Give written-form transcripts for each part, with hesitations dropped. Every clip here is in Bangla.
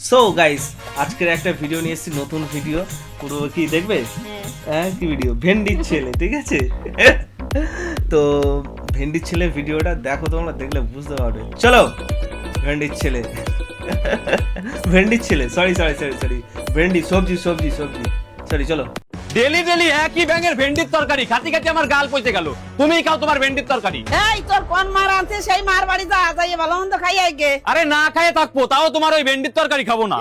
সো গাইস, আজকের একটা ভিডিও নিয়ে এসেছি, নতুন ভিডিও। পুরো কি দেখবে? হ্যাঁ, কি ভিডিও? ভেন্ডির ছেলে, ঠিক আছে? তো ভেন্ডির ছেলে ভিডিওটা দেখো, তোমরা দেখলে বুঝতে পারবে। চলো, ভেন্ডির ছেলে ভেন্ডির ছেলে সরি ভেন্ডি সবজি সরি, চলো। ডেলি ডেলি একই ব্যাঙের ভেন্ডির তরকারি খাতি খাতি আমার গাল পচে গেল। তুমিই খাও তোমার ভেন্ডির তরকারি। এই তোর কোন মার আনছে সেই মার বাড়ি যা যাই ভালো মন্দ খাই আইগে। আরে না খায়ে থাকবো, তাও তোমার ওই ভেন্ডির তরকারি খাবো না।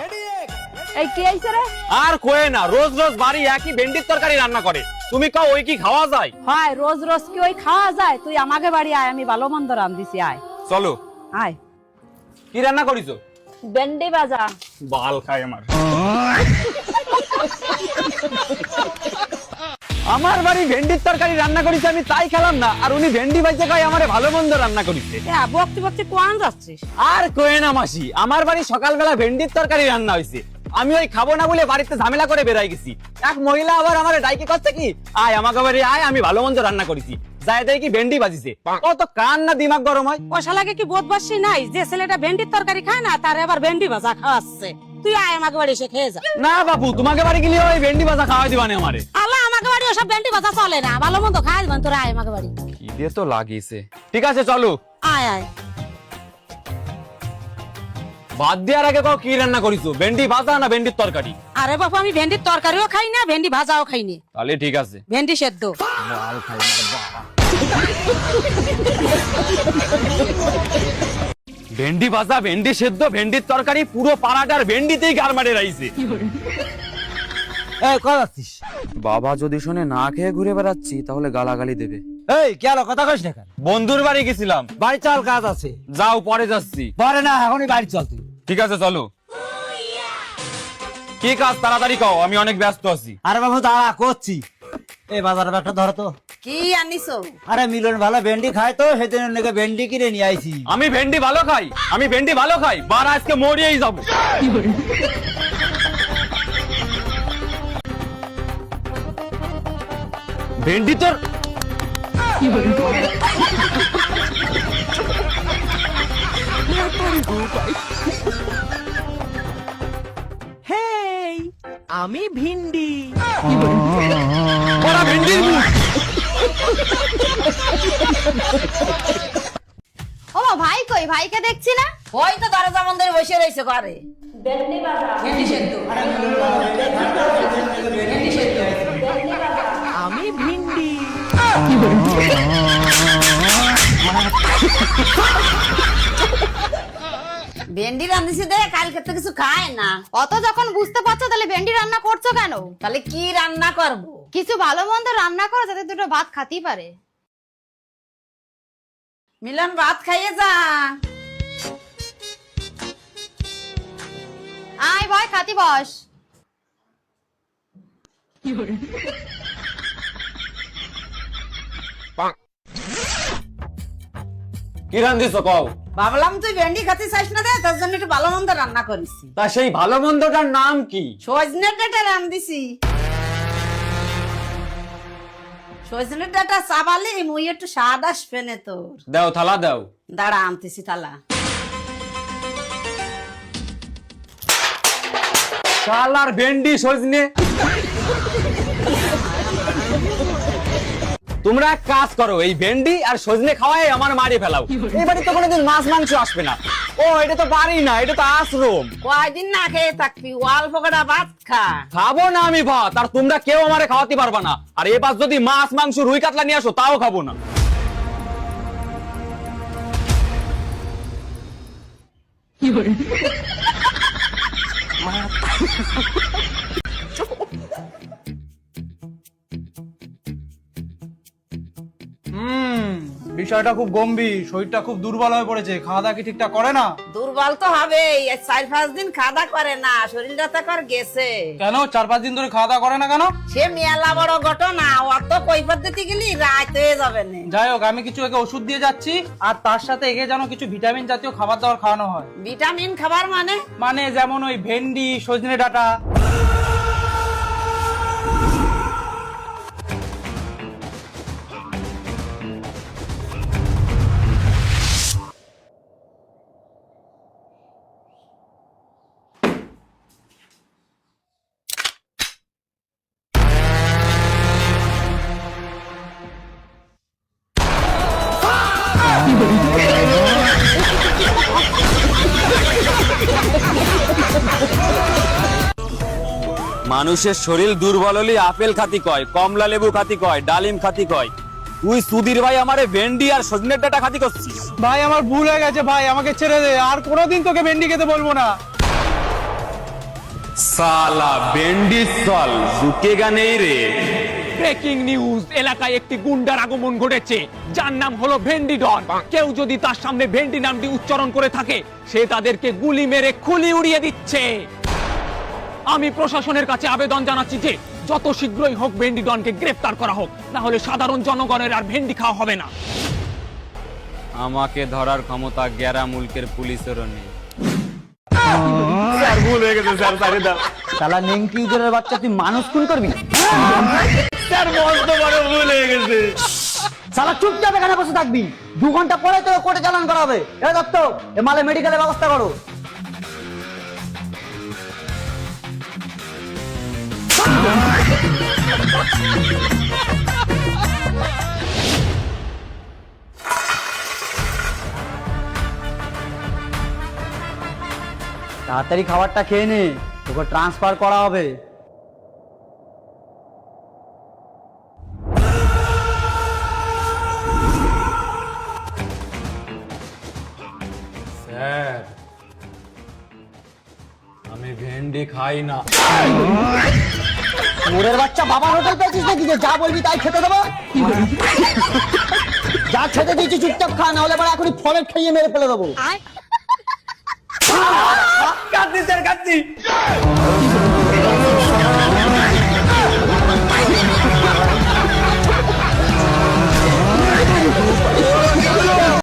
এই কি আইছে রে? আর কোয়ে না, রোজ রোজ বাড়ি একই ভেন্ডির তরকারি রান্না করে। তুমি খাও, ওই কি খাওয়া যায়? হয় রোজ রোজ কি ওই খাওয়া যায়? তুই আমাকে বাড়ি আয়, আমি ভালো মন্দ রান্ধিছি, আয় চলো। আয়। কি রান্না করিছো? ভেন্ডি ভাজা। বাল খায় আমার। আমার বাড়ি ভেন্ডির তরকারি রান্না করিছে, আমি তাই খেলাম না, আর উনি ভেন্ডি ভাজতে খাই আমারে ভালো মন্দ রান্না করিছে। বকতে বকতে কোয়ান যাচ্ছিস? আর কোয়ে না মাসি, আমার বাড়ি সকালবেলা ভেন্ডির তরকারি রান্না হয়েছে, আমি ওই খাবো না বলে বাড়িতে ঝামেলা করে বেরাই গেছি। এক মহিলা আবার আমার ডাইকে করছে কি, আয় আমাকে বাড়ি আয়, আমি ভালো মন্দ রান্না করেছি। যাই দেয় কি ভেন্ডি বাজিছে, কত কান না দিমাগ গরম হয়। কষা লাগে কি বোধবাসী নাই যে ছেলেটা ভেন্ডির তরকারি খায় না, তার এবার ভেন্ডি ভাজা খাওয়াচ্ছে। তুই আয় আমাকে বাড়ি এসে খেয়ে যা। না বাবু, তোমাকে বাড়ি গেলে ওই ভেন্ডি ভাজা খাওয়াই দিবানে আমারে। আল্লাহ, আমাকে বাড়ি ওসব ভেন্ডি ভাজা চলে না, ভালো মন্দ খাই দিবেন। তোরা আয় আমাকে বাড়ি। কি দিয়ে তো লাগিয়েছে। ঠিক আছে চলো। আয় আয়। ভাত দেওয়ার আগে কি রান্না করিছো? ভেন্ডি ভাজা না ভেন্ডির তরকারি? আরে বাবু, আমি ভেন্ডির তরকারিও খাই না, ভেন্ডি ভাজাও খাই না। তাহলে ঠিক আছে। ভেন্ডি সেদ্ধ। বাল খাই না বাবা। ভেন্ডি ভাজা, ভেন্ডি সেদ্ধ, ভেন্ডির তরকারি, পুরো পাড়াটার ভেন্ডিতেই গার মারে রাইছে। এই কই যাচ্ছিস? বাবা যদি শুনে না খেয়ে ঘুরে বেড়াচ্ছি তাহলে গালাগালি দেবে। এই কি হলো, কথা কইস না কেন? বন্ধুর বাড়ি গেছিলাম। বাড়ি চল, কাজ আছে। যাও, পরে যাচ্ছি। পরে না, এখনই বাড়ি চল তুই। ঠিক আছে চলো। কি কাজ তাড়াতাড়ি কও, আমি অনেক ব্যস্ত আছি। আরে বাবু দাঁড়া, করছি। এই বাজারে একটা ধরো তো। কি আনিছো? আরে মিলন ভালো ভেন্ডি খায় তো, সেদিন নাকি ভেন্ডি কিনে নিয়ে আইছি। আমি ভেন্ডি ভালো খাই, আমি ভেন্ডি ভালো খাই, বার আজকে মরিয়েই যাবো। ভেন্ডি তোর হেই, আমি ভিন্ডি। বড়া ভেন্ডির মুখ। ও ভাই কই? ভাইকে দেখছি না। ওই তো দরজা বন্ধ করে বসে রয়েছে ঘরে। ভেন্ডি সেদ্ধ। আমি ভিন্ডি। ভেন্ডি রান্ধিছি দে, কালকে তো কিছু খায় না। অত যখন বুঝতে পারছো তাহলে ভেন্ডি রান্না করছো কেন? তাহলে কি রান্না করব? কিছু ভালো মন্দ রান্না করো যাতে দুটো ভাত খাতেই পারে। মিলন ভাত খাইয়ে যা। আয় ভয়, খাতি বস। কি রান্ধিছো কও? ভাবলাম তুই ভেন্ডি খেতে চাইস না, দে তোর জন্য একটু ভালো মন্দ রান্না করেছি। তা সেই ভালো মন্দটার নাম কি? সজনের ডাটা রান্ধিছি। সজনের ডাটা চাবালি মুই একটু স্বাদ আসবে না তোর। দাও, থালা দাও। দাঁড়া আনতেছি থালা। শালার ভেন্ডি সজনে। তোমরা এক কাজ করো, এই ভেন্ডি আর সজনে খাওয়াই আমার মারি ফেলাও। এই বাড়ি তো কোনোদিন মাছ মাংস আসবে না। ও এটা তো বাড়ি না, এটা তো আশ্রম। কয়দিন না খেয়ে থাকবি, অল্প কটা ভাত খা। খাবো না আমি ভাত, আর তোমরা কেউ আমারে খাওয়াতে পারবা না। আর এবার যদি মাছ মাংস রুই কাতলা নিয়ে আসো তাও খাবো না। বিষয়টা খুব গম্ভীর, শরীরটা খুব দুর্বল হয়ে পড়েছে। খাওয়া দাওয়া কি ঠিকঠাক করে না? দুর্বল তো হবেই, 4-5 দিন খাওয়া করে না, শরীরটা তো কর গেছে। কেন 4-5 দিন ধরে খাওয়া দাওয়া করে না কেন? সে মেলা বড় ঘটনা, অত কৈফত দিতে গেলি রাত হয়ে যাবে না। যাই হোক, আমি কিছু একে ওষুধ দিয়ে যাচ্ছি, আর তার সাথে একে যেন কিছু ভিটামিন জাতীয় খাবার দাবার খাওয়ানো হয়। ভিটামিন খাবার মানে যেমন ওই ভেন্ডি, সজনে ডাঁটা। মানুষের শরীর দুর্বল হলে আপেল খাতি কয়, কমলা লেবু খাতি কয়, ডালিম খাতি কয়। তুই সুধীর ভাই আমারে ভেন্ডি আর সজনের ডাঁটা খাতি করছিস। ভাই আমার ভুল হয়ে গেছে ভাই, আমাকে ছেড়ে দে, আর কোনোদিন তোকে ভেন্ডি খেতে বলবো না। সালা ভেন্ডি চল ঝুঁকেগা নেই রে। ব্রেকিং নিউজ, এলাকায় একটি গুন্ডার আগমন ঘটেছে যার নাম হলো ভেন্ডি ডন। কেউ যদি তার সামনে ভেন্ডি নামটি উচ্চারণ করে থাকে সে তাদেরকে গুলি মেরে খুলি উড়িয়ে দিচ্ছে। আমি প্রশাসনের কাছে আবেদন জানাচ্ছি যে যত শীঘ্রই হোক ভেন্ডি ডনকে গ্রেফতার করা হোক, না হলে সাধারণ জনগণের আর ভেন্ডি খাওয়া হবে না। আমাকে ধরার ক্ষমতা গ্যারা মুলকের পুলিশেরও নেই। শালা নেংটি উজরের বাচ্চা, তুই মানুষ খুন করবি? শালা চুপচাপ এখানে বসে থাকবি, 2 ঘন্টা পরে তোকে কোর্টে চালান করা হবে। এ দত্ত, এ মালে মেডিকেলের ব্যবস্থা করো। তাড়াতাড়ি খাবারটা খেয়ে নে, তোকে ট্রান্সফার করা হবে। স্যার, আমি ভেন্ডি খাই না। মোরের বাচ্চা, বাবার হোটেল পেয়েছিস নাকি যে যা বলবি তাই খেতে দেবো? যা খেতে দিয়েছি চুপচাপ খা, না হলে এবার এখনই ফলের খাইয়ে মেরে ফেলে দেবো। কাঁদছি স্যার, কাঁদছি।